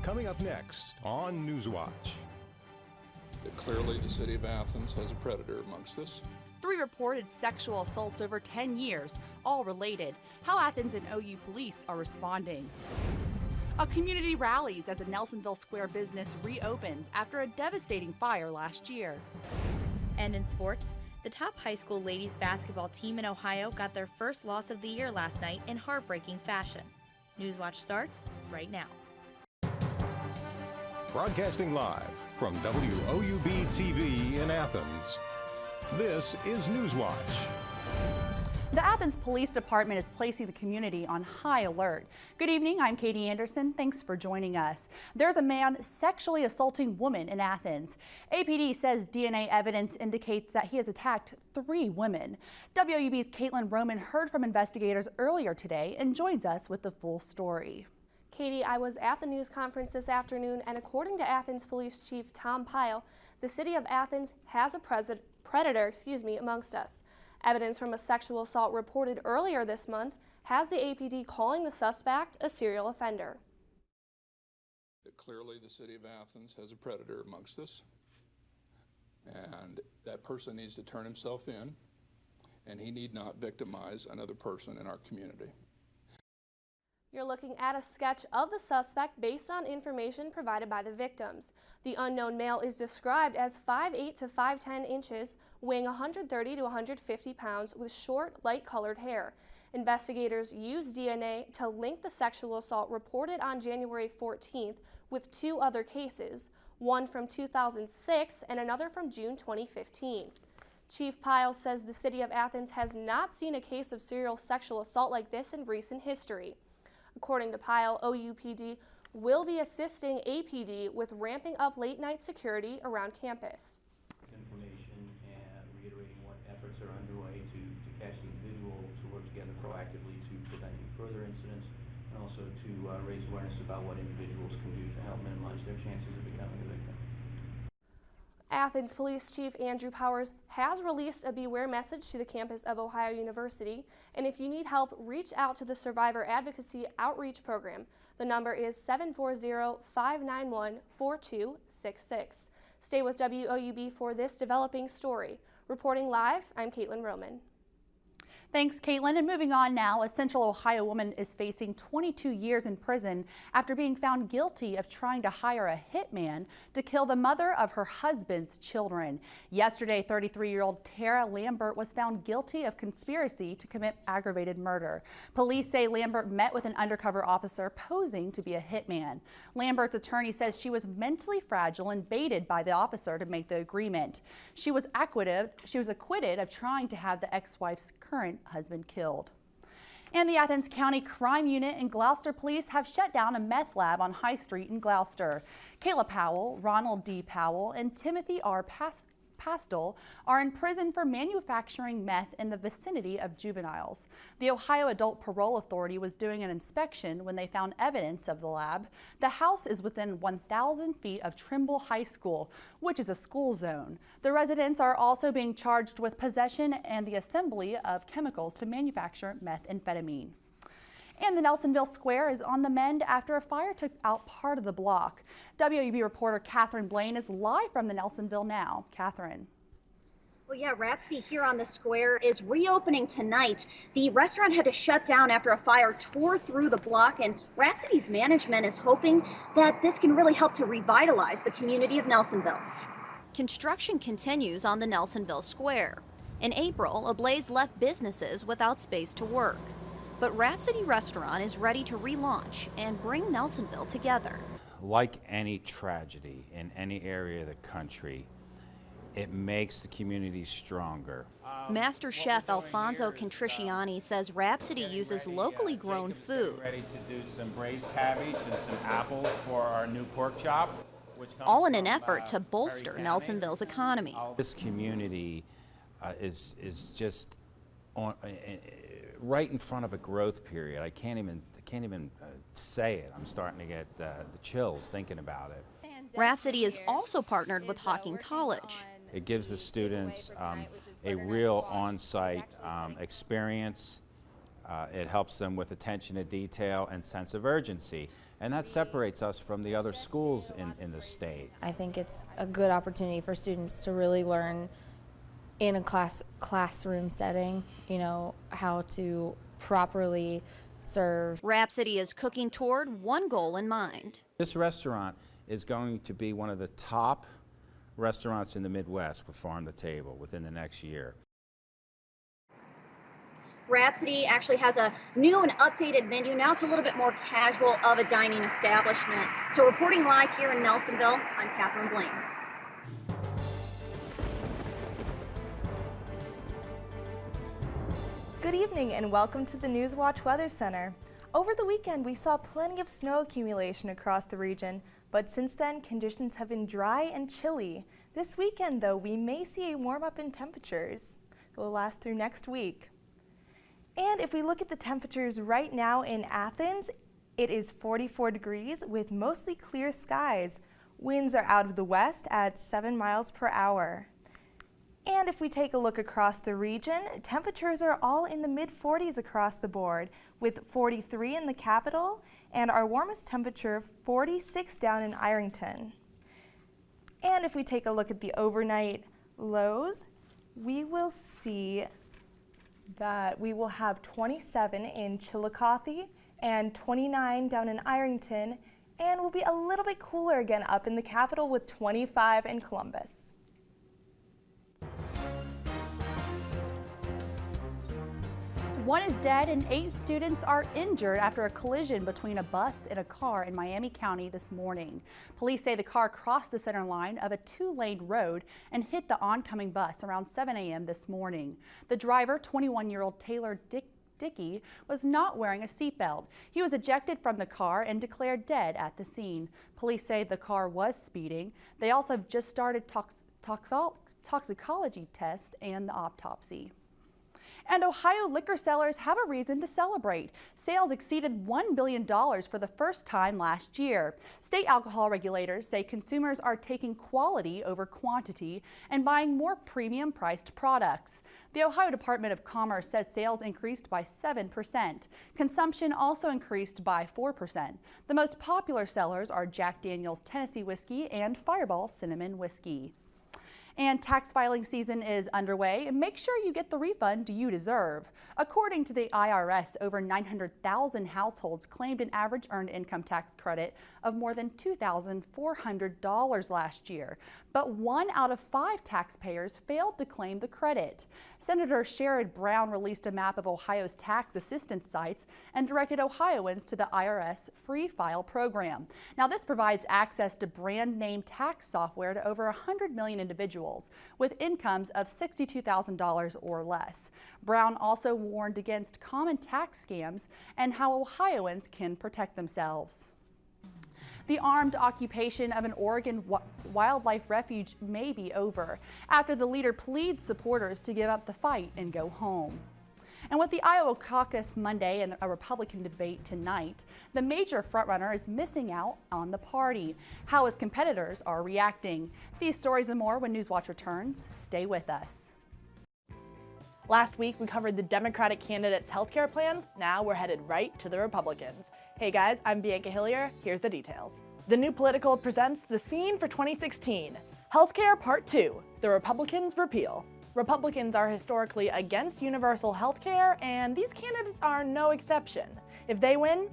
Coming up next on Newswatch. That clearly the city of Athens has a predator amongst us. 3 reported sexual assaults over 10 years, all related. How Athens and OU police are responding. A community rallies as a Nelsonville Square business reopens after a devastating fire last year. And in sports, the top high school ladies basketball team in Ohio got their first loss of the year last night in heartbreaking fashion. Newswatch starts right now. Broadcasting live from WOUB TV in Athens. This is Newswatch. The Athens Police Department is placing the community on high alert. Good evening, I'm Katie Anderson. Thanks for joining us. There's a man sexually assaulting women in Athens. APD says DNA evidence indicates that he has attacked 3 women. WOUB's Caitlin Roman heard from investigators earlier today and joins us with the full story. Katie, I was at the news conference this afternoon, and according to Athens Police Chief Tom Pyle, the city of Athens has a predator amongst us. Evidence from a sexual assault reported earlier this month has the APD calling the suspect a serial offender. Clearly the city of Athens has a predator amongst us, and that person needs to turn himself in, and he need not victimize another person in our community. You're looking at a sketch of the suspect based on information provided by the victims. The unknown male is described as 5'8" to 5'10" inches, weighing 130 to 150 pounds with short, light-colored hair. Investigators used DNA to link the sexual assault reported on January 14th with 2 other cases, one from 2006 and another from June 2015. Chief Pyle says the city of Athens has not seen a case of serial sexual assault like this in recent history. According to Pyle, OUPD will be assisting APD with ramping up late-night security around campus. Information and reiterating what efforts are underway to catch the individual, to work together proactively to prevent any further incidents, and also to raise awareness about what individuals can do to help minimize their chances of becoming a victim. Athens Police Chief Andrew Powers has released a beware message to the campus of Ohio University, and if you need help, reach out to the Survivor Advocacy Outreach Program. The number is 740-591-4266. Stay with WOUB for this developing story. Reporting live, I'm Caitlin Roman. Thanks, Caitlin. And moving on now, a Central Ohio woman is facing 22 years in prison after being found guilty of trying to hire a hitman to kill the mother of her husband's children. Yesterday, 33-year-old Tara Lambert was found guilty of conspiracy to commit aggravated murder. Police say Lambert met with an undercover officer posing to be a hitman. Lambert's attorney says she was mentally fragile and baited by the officer to make the agreement. She was acquitted of trying to have the ex-wife's current husband killed. And the Athens County Crime Unit and Gloucester Police have shut down a meth lab on High Street in Gloucester. Kayla Powell, Ronald D. Powell, and Timothy R. Pastel are in prison for manufacturing meth in the vicinity of juveniles. The Ohio Adult Parole Authority was doing an inspection when they found evidence of the lab. The house is within 1,000 feet of Trimble High School, which is a school zone. The residents are also being charged with possession and the assembly of chemicals to manufacture methamphetamine. And the Nelsonville Square is on the mend after a fire took out part of the block. WOUB reporter Catherine Blaine is live from the Nelsonville now. Catherine. Well, yeah, Rhapsody here on the square is reopening tonight. The restaurant had to shut down after a fire tore through the block, and Rhapsody's management is hoping that this can really help to revitalize the community of Nelsonville. Construction continues on the Nelsonville Square. In April, a blaze left businesses without space to work. But Rhapsody Restaurant is ready to relaunch and bring Nelsonville together. Like any tragedy in any area of the country, it makes the community stronger. Master Chef Alfonso Contriciani says Rhapsody uses locally grown food. Ready to do some braised cabbage and some apples for our new pork chop. All in an effort to bolster Nelsonville's economy. This community is just on. Right in front of a growth period. I can't even say it. I'm starting to get the chills thinking about it. Rhapsody is also partnered with Hocking College. It gives the students a real on-site experience. It helps them with attention to detail and sense of urgency. And that separates us from the other schools in the state. I think it's a good opportunity for students to really learn in a classroom setting, you know, how to properly serve. Rhapsody is cooking toward one goal in mind. This restaurant is going to be one of the top restaurants in the Midwest for Farm to Table within the next year. Rhapsody actually has a new and updated menu. Now it's a little bit more casual of a dining establishment. So reporting live here in Nelsonville, I'm Catherine Blaine. Good evening and welcome to the Newswatch Weather Center. Over the weekend, we saw plenty of snow accumulation across the region, but since then, conditions have been dry and chilly. This weekend, though, we may see a warm-up in temperatures. It will last through next week. And if we look at the temperatures right now in Athens, it is 44 degrees with mostly clear skies. Winds are out of the west at 7 miles per hour. And if we take a look across the region, temperatures are all in the mid-40s across the board, with 43 in the capital and our warmest temperature 46 down in Ironton. And if we take a look at the overnight lows, we will see that we will have 27 in Chillicothe and 29 down in Ironton, and we'll be a little bit cooler again up in the capital with 25 in Columbus. One is dead and 8 students are injured after a collision between a bus and a car in Miami County this morning. Police say the car crossed the center line of a 2-lane road and hit the oncoming bus around 7 a.m. this morning. The driver, 21-year-old Taylor Dickey, was not wearing a seatbelt. He was ejected from the car and declared dead at the scene. Police say the car was speeding. They also have just started toxicology test and the autopsy. And Ohio liquor sellers have a reason to celebrate. Sales exceeded $1 billion for the first time last year. State alcohol regulators say consumers are taking quality over quantity and buying more premium priced products. The Ohio Department of Commerce says sales increased by 7%. Consumption also increased by 4%. The most popular sellers are Jack Daniel's Tennessee Whiskey and Fireball Cinnamon Whiskey. And tax filing season is underway. Make sure you get the refund you deserve. According to the IRS, over 900,000 households claimed an average earned income tax credit of more than $2,400 last year. But 1 out of 5 taxpayers failed to claim the credit. Senator Sherrod Brown released a map of Ohio's tax assistance sites and directed Ohioans to the IRS Free File program. Now, this provides access to brand name tax software to over 100 million individuals with incomes of $62,000 or less. Brown also warned against common tax scams and how Ohioans can protect themselves. The armed occupation of an Oregon wildlife refuge may be over after the leader pleads supporters to give up the fight and go home. And with the Iowa caucus Monday and a Republican debate tonight, the major frontrunner is missing out on the party. How his competitors are reacting. These stories and more when Newswatch returns. Stay with us. Last week, we covered the Democratic candidates' healthcare plans. Now we're headed right to the Republicans. Hey guys, I'm Bianca Hillier. Here's the details. The New Political presents the scene for 2016. Healthcare Part 2, the Republicans' repeal. Republicans are historically against universal health care, and these candidates are no exception. If they win,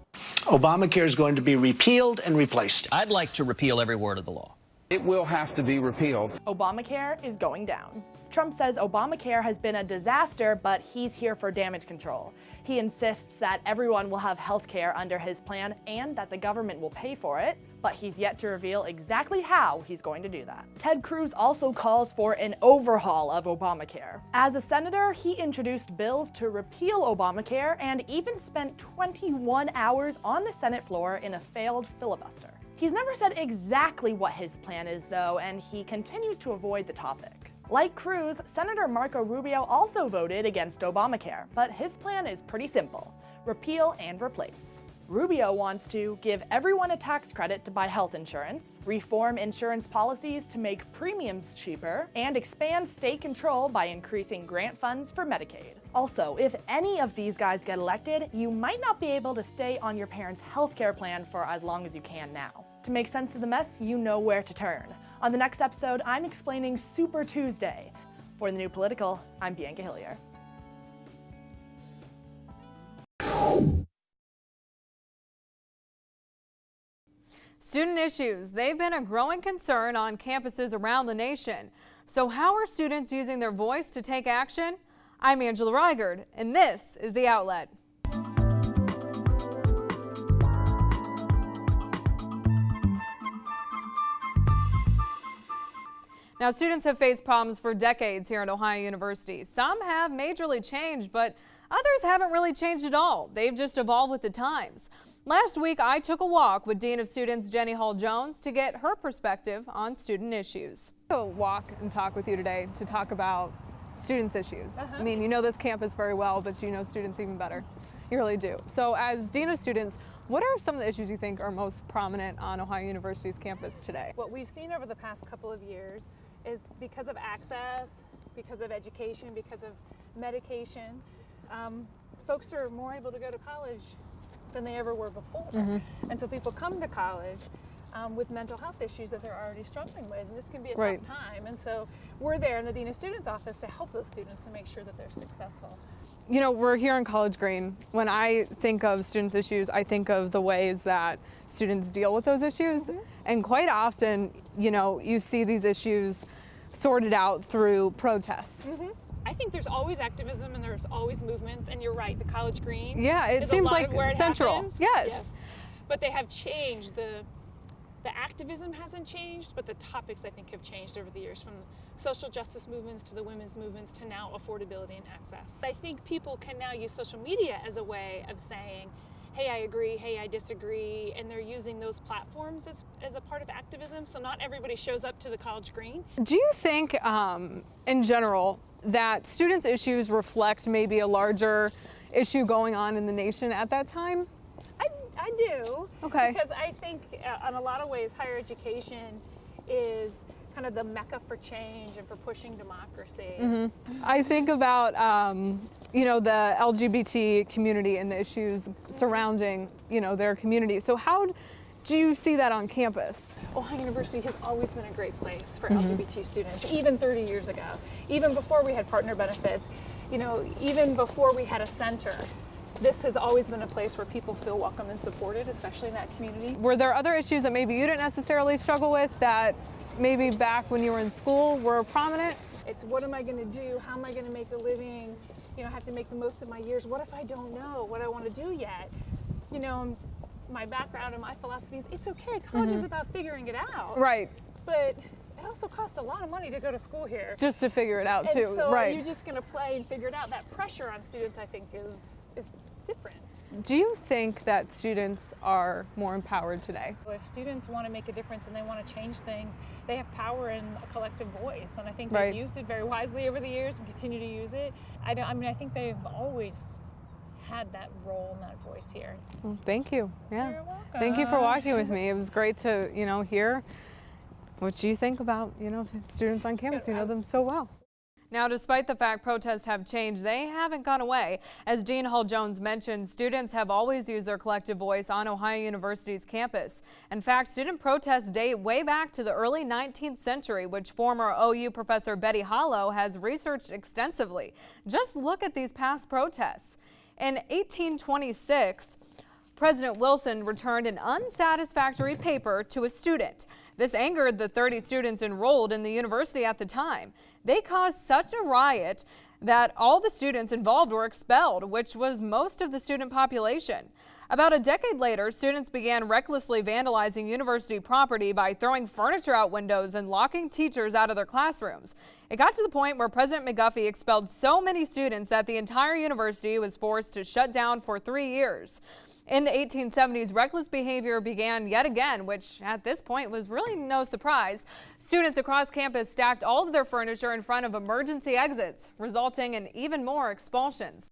Obamacare is going to be repealed and replaced. I'd like to repeal every word of the law. It will have to be repealed. Obamacare is going down. Trump says Obamacare has been a disaster, but he's here for damage control. He insists that everyone will have health care under his plan and that the government will pay for it, but he's yet to reveal exactly how he's going to do that. Ted Cruz also calls for an overhaul of Obamacare. As a senator, he introduced bills to repeal Obamacare and even spent 21 hours on the Senate floor in a failed filibuster. He's never said exactly what his plan is, though, and he continues to avoid the topic. Like Cruz, Senator Marco Rubio also voted against Obamacare, but his plan is pretty simple: repeal and replace. Rubio wants to give everyone a tax credit to buy health insurance, reform insurance policies to make premiums cheaper, and expand state control by increasing grant funds for Medicaid. Also, if any of these guys get elected, you might not be able to stay on your parents' health care plan for as long as you can now. To make sense of the mess, you know where to turn. On the next episode, I'm explaining Super Tuesday. For the New Political, I'm Bianca Hillier. Student issues, they've been a growing concern on campuses around the nation. So how are students using their voice to take action? I'm Angela Reigard, and this is The Outlet. Now, students have faced problems for decades here at Ohio University. Some have majorly changed, but others haven't really changed at all. They've just evolved with the times. Last week, I took a walk with Dean of Students Jenny Hall-Jones to get her perspective on student issues. To walk and talk with you today to talk about students' issues. I mean, you know this campus very well, but you know students even better. You really do. So as Dean of Students, what are some of the issues you think are most prominent on Ohio University's campus today? What we've seen over the past couple of years is because of access, because of education, because of medication, folks are more able to go to college than they ever were before. And so people come to college with mental health issues that they're already struggling with, and this can be a tough time. And so we're there in the Dean of Students office to help those students and make sure that they're successful. You know, we're here in College Green. When I think of students' issues, I think of the ways that students deal with those issues. And quite often, you know, you see these issues sorted out through protests. I think there's always activism and there's always movements, and you're right, the College Green. Yeah, it seems like central. Yes. But they have changed. The activism hasn't changed, but the topics I think have changed over the years, from social justice movements to the women's movements to now affordability and access. I think people can now use social media as a way of saying, hey, I agree, hey, I disagree, and they're using those platforms as a part of activism, so not everybody shows up to the College Green. Do you think, in general, that students' issues reflect maybe a larger issue going on in the nation at that time? I do. Okay. Because I think in a lot of ways higher education is kind of the mecca for change and for pushing democracy. I think about, you know, the LGBT community and the issues surrounding, you know, their community. So how do you see that on campus? Ohio University has always been a great place for LGBT students, even 30 years ago, even before we had partner benefits, you know, even before we had a center. This has always been a place where people feel welcome and supported, especially in that community. Were there other issues that maybe you didn't necessarily struggle with that maybe back when you were in school were prominent? It's what am I going to do? How am I going to make a living? You know, I have to make the most of my years. What if I don't know what I want to do yet? You know, my background and my philosophy is it's okay. College is about figuring it out. Right. But it also costs a lot of money to go to school here. Just to figure it out too. And so right. you're just going to play and figure it out. That pressure on students, I think, is different. Do you think that students are more empowered today? If students want to make a difference and they want to change things, they have power in a collective voice, and I think they've used it very wisely over the years and continue to use it. I think they've always had that role and that voice here. Well, thank you. Yeah. You're welcome. Thank you for walking with me. It was great to, you know, hear what you think about, you know, students on campus. You know them so well. Now, despite the fact protests have changed, they haven't gone away. As Dean Hall-Jones mentioned, students have always used their collective voice on Ohio University's campus. In fact, student protests date way back to the early 19th century, which former OU professor Betty Hollow has researched extensively. Just look at these past protests. In 1826, President Wilson returned an unsatisfactory paper to a student. This angered the 30 students enrolled in the university at the time. They caused such a riot that all the students involved were expelled, which was most of the student population. About a decade later, students began recklessly vandalizing university property by throwing furniture out windows and locking teachers out of their classrooms. It got to the point where President McGuffey expelled so many students that the entire university was forced to shut down for 3 years. In the 1870s, reckless behavior began yet again, which at this point was really no surprise. Students across campus stacked all of their furniture in front of emergency exits, resulting in even more expulsions.